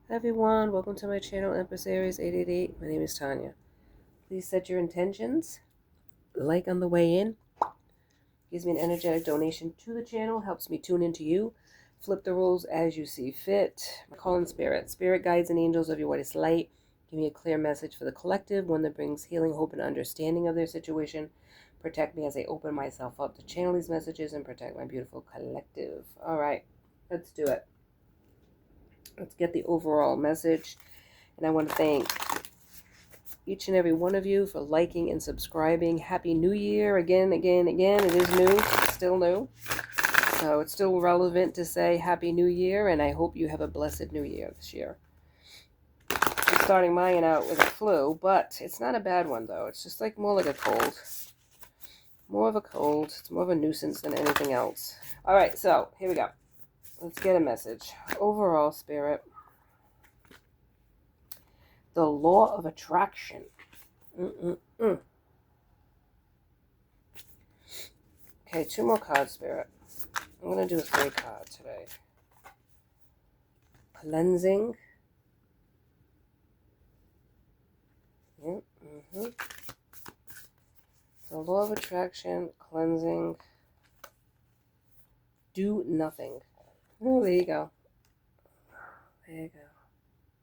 Hi everyone, welcome to my channel, Empress Aries 888. My name is Tanya. Please set your intentions. Like on the way in. Gives me an energetic donation to the channel. Helps me tune into you. Flip the rules as you see fit. Call in spirit. Spirit guides and angels of your whitest light. Give me a clear message for the collective. One that brings healing, hope, and understanding of their situation. Protect me as I open myself up to channel these messages and protect my beautiful collective. Alright, let's do it. Let's get the overall message. And I want to thank each and every one of you for liking and subscribing. Happy New Year again. It is new, it's still new. So it's still relevant to say Happy New Year, and I hope you have a blessed New Year this year. I'm starting mine out with a flu, but it's not a bad one though. It's just like more like a cold. More of a cold. It's more of a nuisance than anything else. Alright, so here we go. Let's get a message. Overall, Spirit. The law of attraction. Okay, 2 more cards, Spirit. I'm going to do a 3 card today. Cleansing. The law of attraction, cleansing. Do nothing. Oh, there you go. There you go.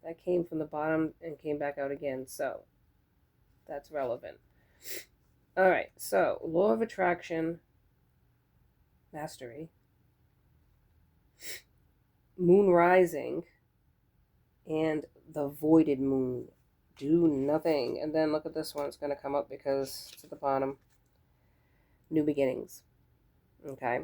That came from the bottom and came back out again, so that's relevant. Alright, so law of attraction, mastery, moon rising, and the voided moon. Do nothing. And then look at this one. It's going to come up because it's at the bottom. New beginnings. Okay.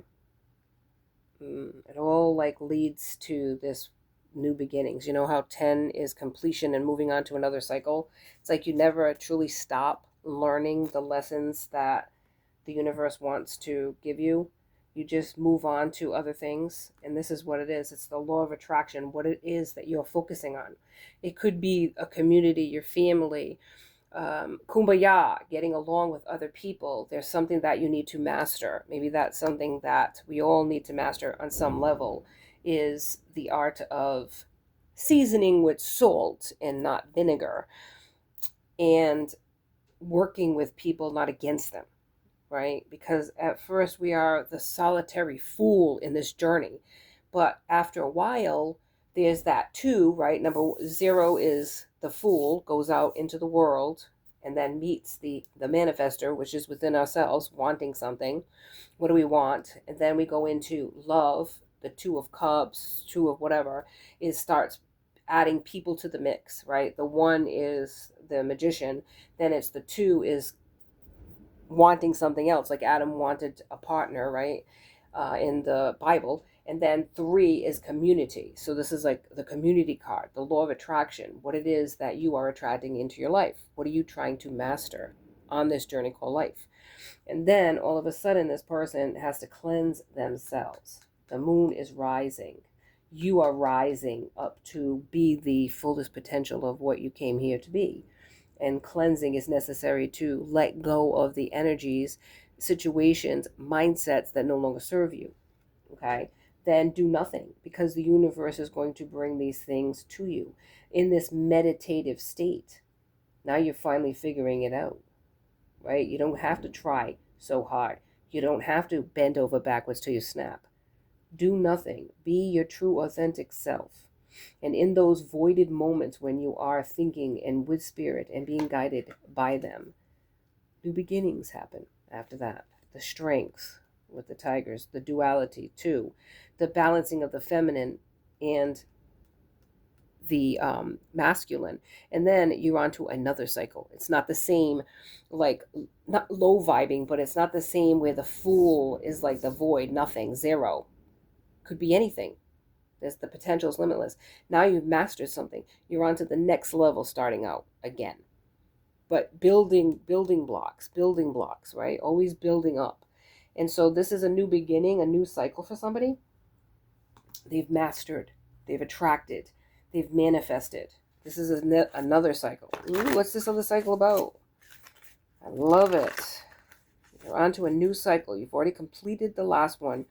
It all like leads to this new beginnings. You know how 10 is completion and moving on to another cycle? It's like you never truly stop learning the lessons that the universe wants to give you. You just move on to other things. And this is what it is. It's the law of attraction, what it is that you're focusing on. It could be a community, your family, kumbaya, getting along with other people. There's something that you need to master. Maybe that's something that we all need to master on some level, is the art of seasoning with salt and not vinegar, and working with people, not against them, right? Because at first we are the solitary fool in this journey, but after a while there's that too, right? Number 0 is the fool goes out into the world and then meets the manifester, which is within ourselves, wanting something. What do we want? And then we go into love. The 2 of cups, 2 of whatever, is starts adding people to the mix, right? The 1 is the magician, then it's the 2 is wanting something else, like Adam wanted a partner, right? In the Bible. And then 3 is community. So this is like the community card, the law of attraction, what it is that you are attracting into your life. What are you trying to master on this journey called life? And then all of a sudden, this person has to cleanse themselves. The moon is rising. You are rising up to be the fullest potential of what you came here to be. And cleansing is necessary to let go of the energies, situations, mindsets that no longer serve you. Okay? Then do nothing, because the universe is going to bring these things to you in this meditative state. Now you're finally figuring it out, right? You don't have to try so hard. You don't have to bend over backwards till you snap. Do nothing. Be your true, authentic self. And in those voided moments when you are thinking and with spirit and being guided by them, new beginnings happen after that. The strength with the tigers, the duality too, the balancing of the feminine and the masculine. And then you're on to another cycle. It's not the same, like, not low vibing, but it's not the same where the fool is like the void, nothing, 0. Could be anything. There's the potential is limitless. Now you've mastered something. You're on to the next level, starting out again. But building blocks, right? Always building up. And so this is a new beginning, a new cycle for somebody. They've mastered, they've attracted, they've manifested. This is another cycle. Ooh, what's this other cycle about? I love it. You're on to a new cycle. You've already completed the last one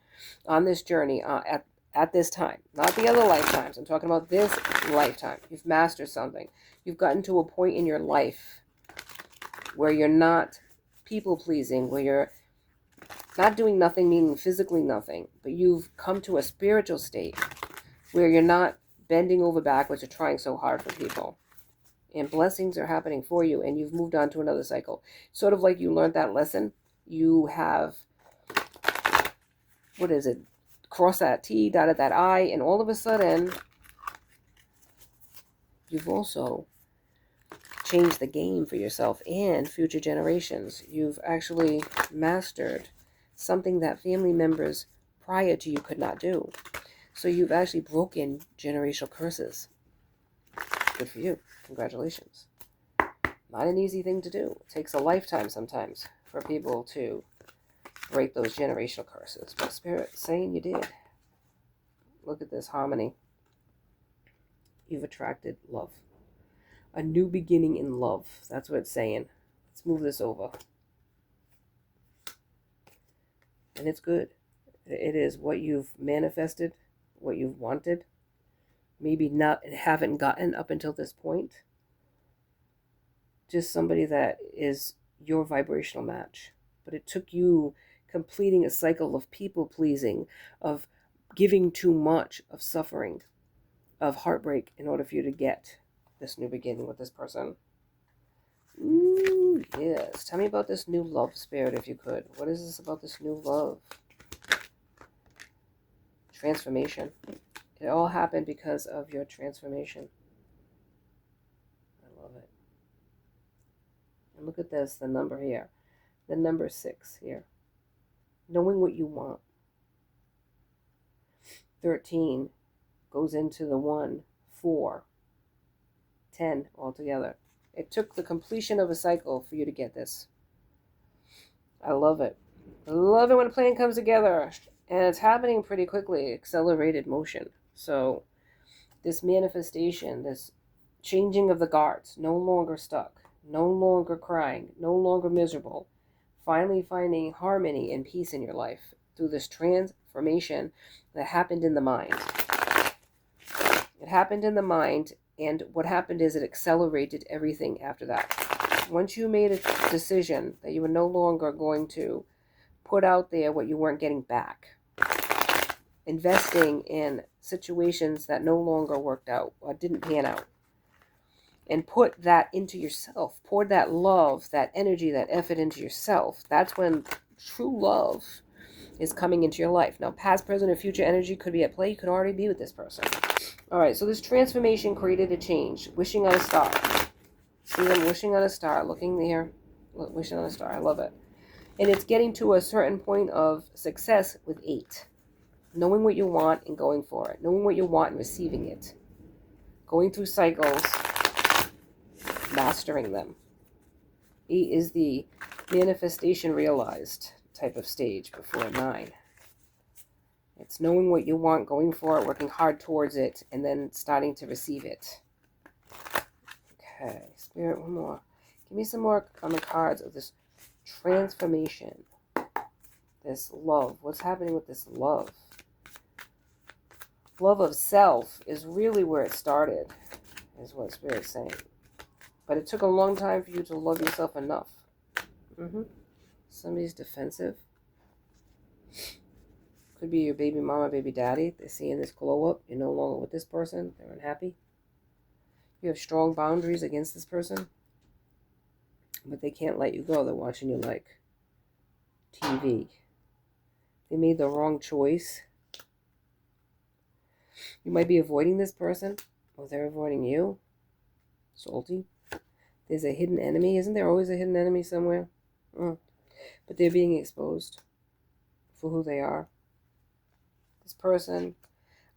on this journey at at this time, not the other lifetimes. I'm talking about this lifetime. You've mastered something. You've gotten to a point in your life where you're not people pleasing, where you're not doing nothing, meaning physically nothing, but you've come to a spiritual state where you're not bending over backwards or trying so hard for people. And blessings are happening for you, and you've moved on to another cycle. Sort of like you learned that lesson. You have, what is it? Cross that T, dotted that I, and all of a sudden, you've also changed the game for yourself and future generations. You've actually mastered something that family members prior to you could not do. So you've actually broken generational curses. Good for you. Congratulations. Not an easy thing to do. It takes a lifetime sometimes for people to break those generational curses. But Spirit's saying you did. Look at this harmony. You've attracted love. A new beginning in love. That's what it's saying. Let's move this over. And it's good. It is what you've manifested, what you've wanted. Maybe not haven't gotten up until this point. Just somebody that is your vibrational match. But it took you completing a cycle of people pleasing, of giving too much, of suffering, of heartbreak in order for you to get this new beginning with this person. Ooh, yes. Tell me about this new love, Spirit, if you could. What is this about this new love? Transformation. It all happened because of your transformation. I love it. And look at this, the number here. The number 6 here. Knowing what you want. 13 goes into the 1, 4, 10 altogether. It took the completion of a cycle for you to get this. I love it. I love it when a plan comes together. And it's happening pretty quickly, accelerated motion. So this manifestation, this changing of the guards, no longer stuck, no longer crying, no longer miserable, finally finding harmony and peace in your life through this transformation that happened in the mind. It happened in the mind, and what happened is it accelerated everything after that. Once you made a decision that you were no longer going to put out there what you weren't getting back, investing in situations that no longer worked out or didn't pan out, and put that into yourself, pour that love, that energy, that effort into yourself, that's when true love is coming into your life. Now, past, present, or future energy could be at play. You could already be with this person. All right, so this transformation created a change. Wishing on a star. See them wishing on a star, looking there, wishing on a star. I love it. And it's getting to a certain point of success with 8. Knowing what you want and going for it. Knowing what you want and receiving it. Going through cycles, mastering them. 8 is the manifestation realized type of stage before 9. It's knowing what you want, going for it, working hard towards it, and then starting to receive it. Okay, Spirit, one more. Give me some more on the cards of this transformation. This love. What's happening with this love? Love of self is really where it started, is what Spirit's saying. But it took a long time for you to love yourself enough. Somebody's defensive. Could be your baby mama, baby daddy. They're seeing this glow up. You're no longer with this person. They're unhappy. You have strong boundaries against this person. But they can't let you go. They're watching you like TV. They made the wrong choice. You might be avoiding this person. Or they're avoiding you. Salty. There's a hidden enemy. Isn't there always a hidden enemy somewhere? But they're being exposed for who they are. This person,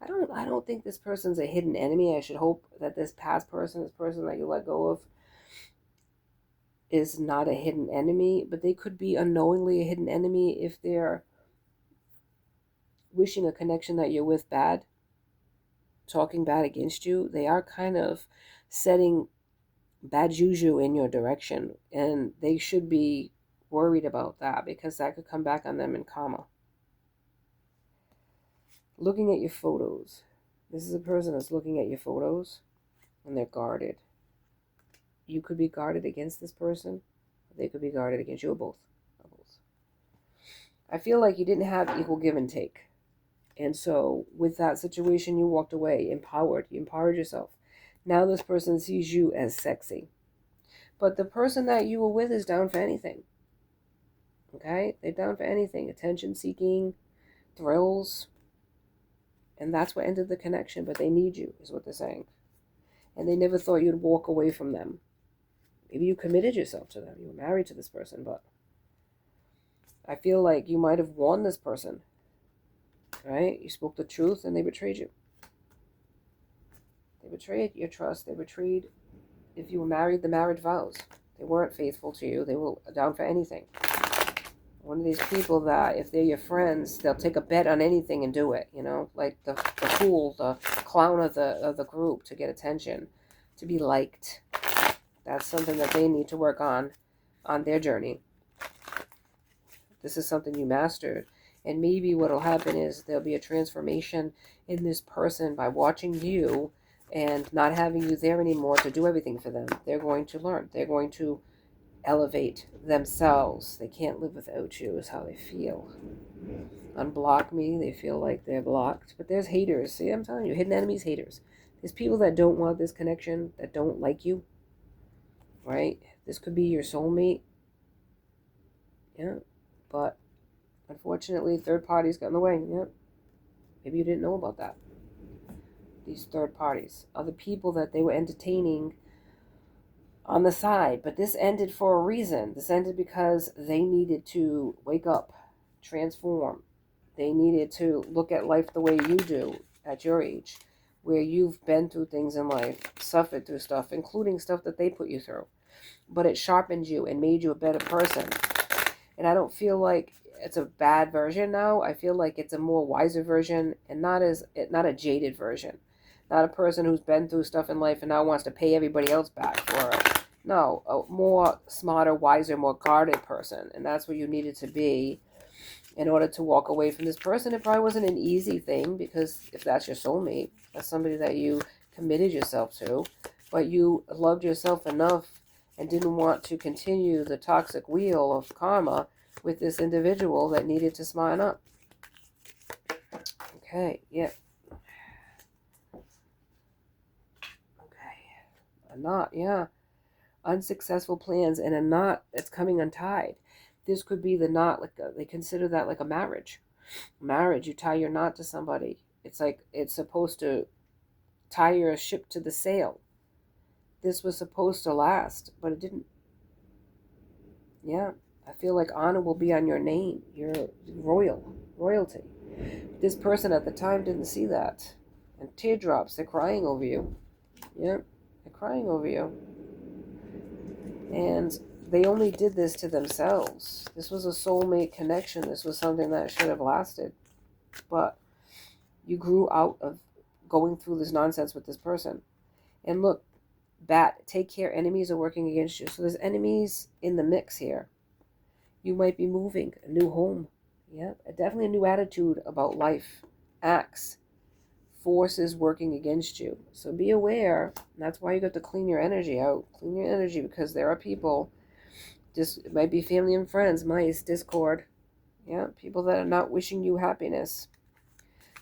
I don't think this person's a hidden enemy. I should hope that this past person, this person that you let go of, is not a hidden enemy. But they could be unknowingly a hidden enemy if they're wishing a connection that you're with bad, talking bad against you. They are kind of setting bad juju in your direction, and they should be worried about that because that could come back on them in karma. Looking at your photos. This is a person that's looking at your photos and they're guarded. You could be guarded against this person. They could be guarded against you, or both. I feel like you didn't have equal give and take. And so with that situation, you walked away empowered. You empowered yourself. Now this person sees you as sexy. But the person that you were with is down for anything. Okay? They're down for anything. Attention seeking, thrills. And that's what ended the connection. But they need you, is what they're saying. And they never thought you'd walk away from them. Maybe you committed yourself to them. You were married to this person, but I feel like you might have won this person. Right? You spoke the truth and they betrayed you. They betrayed your trust. They betrayed, if you were married, the marriage vows. They weren't faithful to you. They were down for anything. One of these people that, if they're your friends, they'll take a bet on anything and do it. You know, like the fool, the clown of the group, to get attention, to be liked. That's something that they need to work on their journey. This is something you mastered. And maybe what will happen is there'll be a transformation in this person by watching you and not having you there anymore to do everything for them. They're going to learn. They're going to elevate themselves. They can't live without you is how they feel. Unblock me. They feel like they're blocked. But there's haters. See, I'm telling you, hidden enemies, haters. There's people that don't want this connection, that don't like you. Right? This could be your soulmate. Yeah. But unfortunately, third parties got in the way. Yep. Maybe you didn't know about that. These third parties are the people that they were entertaining on the side. But this ended for a reason. This ended because they needed to wake up, transform. They needed to look at life the way you do at your age, where you've been through things in life, suffered through stuff, including stuff that they put you through. But it sharpened you and made you a better person. And I don't feel like it's a bad version now. I feel like it's a more wiser version and not a jaded version. Not a person who's been through stuff in life and now wants to pay everybody else back for it. No, a more smarter, wiser, more guarded person. And that's what you needed to be in order to walk away from this person. It probably wasn't an easy thing, because if that's your soulmate, that's somebody that you committed yourself to, but you loved yourself enough and didn't want to continue the toxic wheel of karma with this individual that needed to smarten up. Okay, yeah. Okay. A knot, yeah. Unsuccessful plans and a knot that's coming untied. This could be the knot, they consider that like a marriage. Marriage, you tie your knot to somebody. It's like it's supposed to tie your ship to the sail. This was supposed to last, but it didn't. Yeah, I feel like honor will be on your name. You're royalty. This person at the time didn't see that. And teardrops, they're crying over you. Yeah, they're crying over you. And they only did this to themselves. This was a soulmate connection. This was something that should have lasted. But you grew out of going through this nonsense with this person. And look, Bat, take care. Enemies are working against you. So there's enemies in the mix here. You might be moving, a new home. Yeah, definitely a new attitude about life. Acts. Forces working against you. So be aware. That's why you got to clean your energy out. Clean your energy, because there are people, it might be family and friends, mice, discord. Yeah, people that are not wishing you happiness.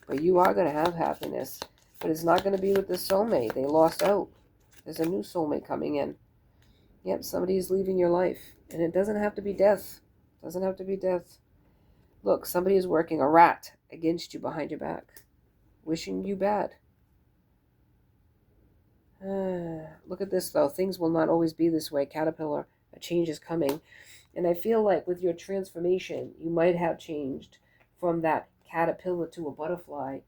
But you are going to have happiness. But it's not going to be with the soulmate. They lost out. There's a new soulmate coming in. Yep, somebody's leaving your life. And it doesn't have to be death. It doesn't have to be death. Look, somebody is working a rat against you behind your back. Wishing you bad. Look at this, though. Things will not always be this way. Caterpillar, a change is coming. And I feel like with your transformation, you might have changed from that caterpillar to a butterfly.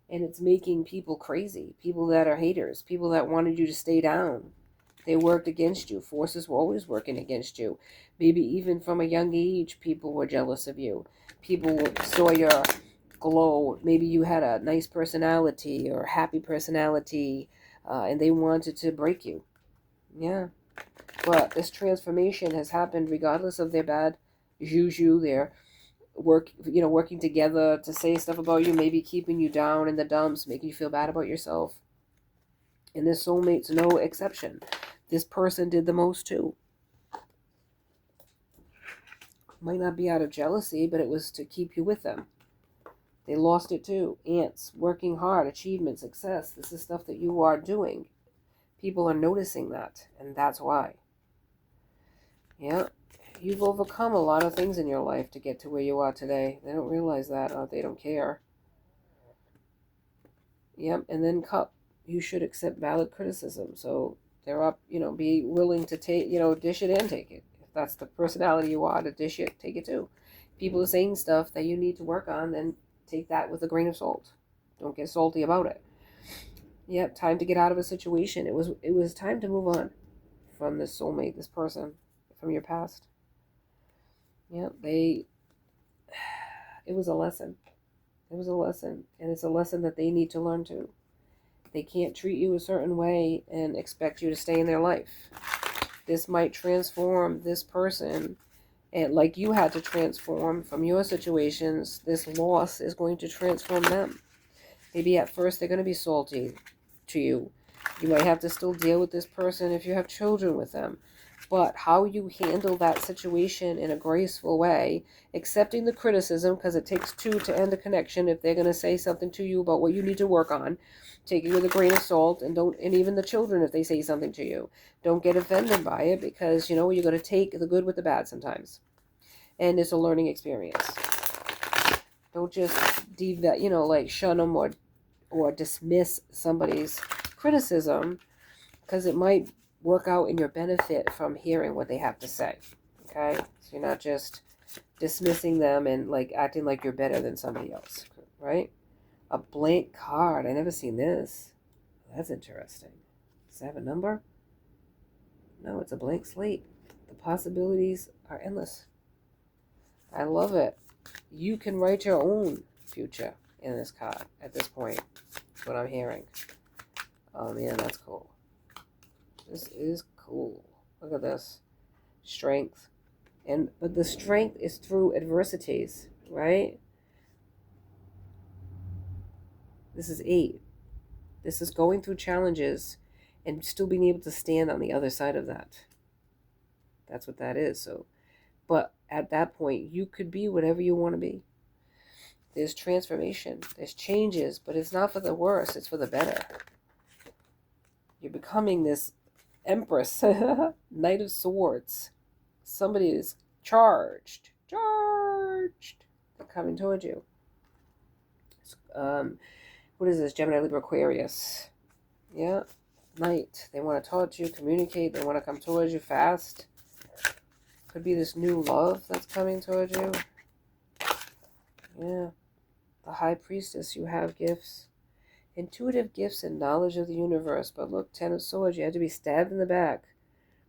And it's making people crazy. People that are haters. People that wanted you to stay down. They worked against you. Forces were always working against you. Maybe even from a young age, people were jealous of you. People saw your glow. Maybe you had a nice personality or happy personality, and they wanted to break you. Yeah. But this transformation has happened regardless of their bad juju, their working together to say stuff about you, maybe keeping you down in the dumps, making you feel bad about yourself. And this soulmate's no exception. This person did the most too. Might not be out of jealousy, but it was to keep you with them. They lost it too. Ants, working hard, achievement, success. This is stuff that you are doing. People are noticing that, and that's why. Yeah, you've overcome a lot of things in your life to get to where you are today. They don't realize that, or they don't care. Yep, and then cup. You should accept valid criticism. So they're up, be willing to take, dish it and take it. If that's the personality you are, to dish it, take it too. People are saying stuff that you need to work on, then take that with a grain of salt. Don't get salty about it. Yep, time to get out of a situation. It was time to move on from this soulmate, this person, from your past. Yep, it was a lesson. It was a lesson, and it's a lesson that they need to learn too. They can't treat you a certain way and expect you to stay in their life. This might transform this person, and like you had to transform from your situations, this loss is going to transform them. Maybe at first they're going to be salty to you. You might have to still deal with this person if you have children with them. But how you handle that situation in a graceful way, accepting the criticism, because it takes two to end a connection. If they're going to say something to you about what you need to work on, take it with a grain of salt, and even the children, if they say something to you, don't get offended by it, because you're going to take the good with the bad sometimes. And it's a learning experience. Don't just shun them or dismiss somebody's criticism, because it might work out in your benefit from hearing what they have to say. Okay? So you're not just dismissing them and acting like you're better than somebody else. Right? A blank card. I never seen this. That's interesting. Does it have a number? No, it's a blank slate. The possibilities are endless. I love it. You can write your own future in this card at this point. That's what I'm hearing. Oh man, that's cool. This is cool. Look at this. Strength. But the strength is through adversities, right? This is 8. This is going through challenges and still being able to stand on the other side of that. That's what that is. So, but at that point, you could be whatever you want to be. There's transformation. There's changes, but it's not for the worse. It's for the better. You're becoming this Empress, Knight of Swords. Somebody is charged. They're coming towards you. What is this? Gemini, Libra, Aquarius. Yeah, Knight. They want to talk to you, communicate. They want to come towards you fast. Could be this new love that's coming towards you. Yeah. The High Priestess, you have gifts. Intuitive gifts and knowledge of the universe. But look, 10 of Swords, you had to be stabbed in the back.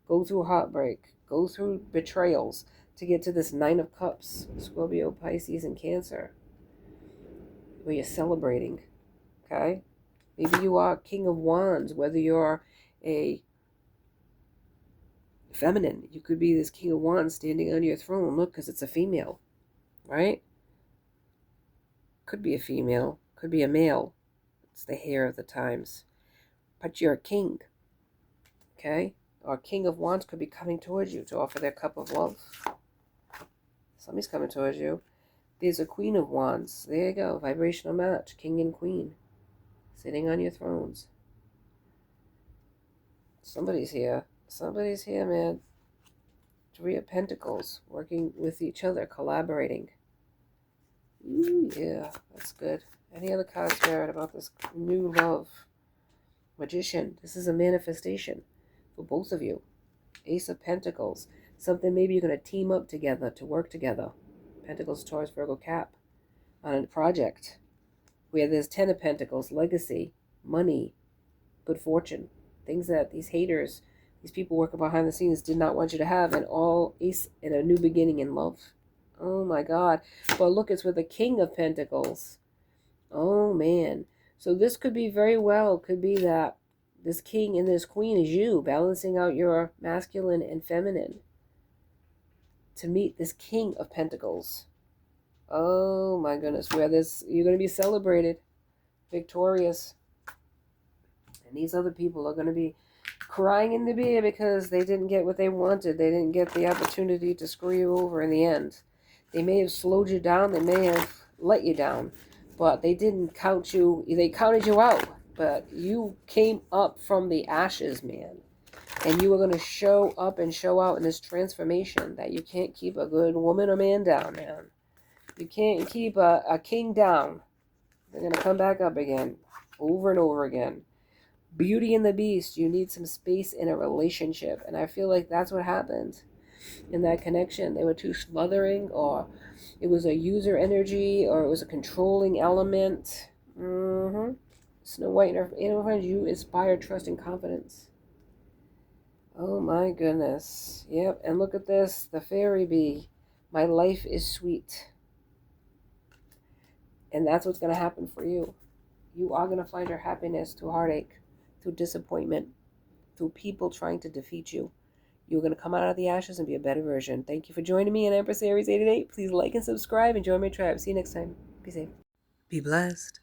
Go through heartbreak. Go through betrayals to get to this 9 of Cups. Scorpio, Pisces, and Cancer. Where you're celebrating. Okay? Maybe you are King of Wands. Whether you're a feminine, you could be this King of Wands standing on your throne. Look, because it's a female. Right? Could be a female. Could be a male. It's the hair of the times. But you're a king. Okay? Or King of Wands could be coming towards you to offer their cup of love. Somebody's coming towards you. There's a Queen of Wands. There you go. Vibrational match. King and Queen. Sitting on your thrones. Somebody's here. Somebody's here, man. 3 of Pentacles. Working with each other. Collaborating. Ooh, yeah. That's good. Any other cards, Spirit, about this new love? Magician. This is a manifestation for both of you. Ace of Pentacles. Something maybe you're going to team up together to work together. Pentacles, Taurus, Virgo, Cap. On a project where there's 10 of Pentacles. Legacy. Money. Good fortune. Things that these haters, these people working behind the scenes did not want you to have. And all ace in a new beginning in love. Oh my God. But look, it's with the King of Pentacles. Oh man. So this could be very well, could be that this king and this queen is you, balancing out your masculine and feminine to meet this King of Pentacles. Oh my goodness, where you're going to be celebrated, victorious. And these other people are going to be crying in the beer because they didn't get what they wanted. They didn't get the opportunity to screw you over in the end. They may have slowed you down. They may have let you down. But they didn't count you. They counted you out. But you came up from the ashes, man. And you are going to show up and show out in this transformation that you can't keep a good woman or man down, man. You can't keep a king down. They're going to come back up again, over and over again. Beauty and the Beast, you need some space in a relationship. And I feel like that's what happened in that connection. They were too smothering, or it was a user energy, or it was a controlling element. Snow White and her animal friends, you inspire trust and confidence. Oh my goodness. Yep, and look at this, the fairy bee. My life is sweet. And that's what's going to happen for you. You are going to find your happiness through heartache, through disappointment, through people trying to defeat you. You're going to come out of the ashes and be a better version. Thank you for joining me in Empress Aries 888. Please like and subscribe and join my tribe. See you next time. Be safe. Be blessed.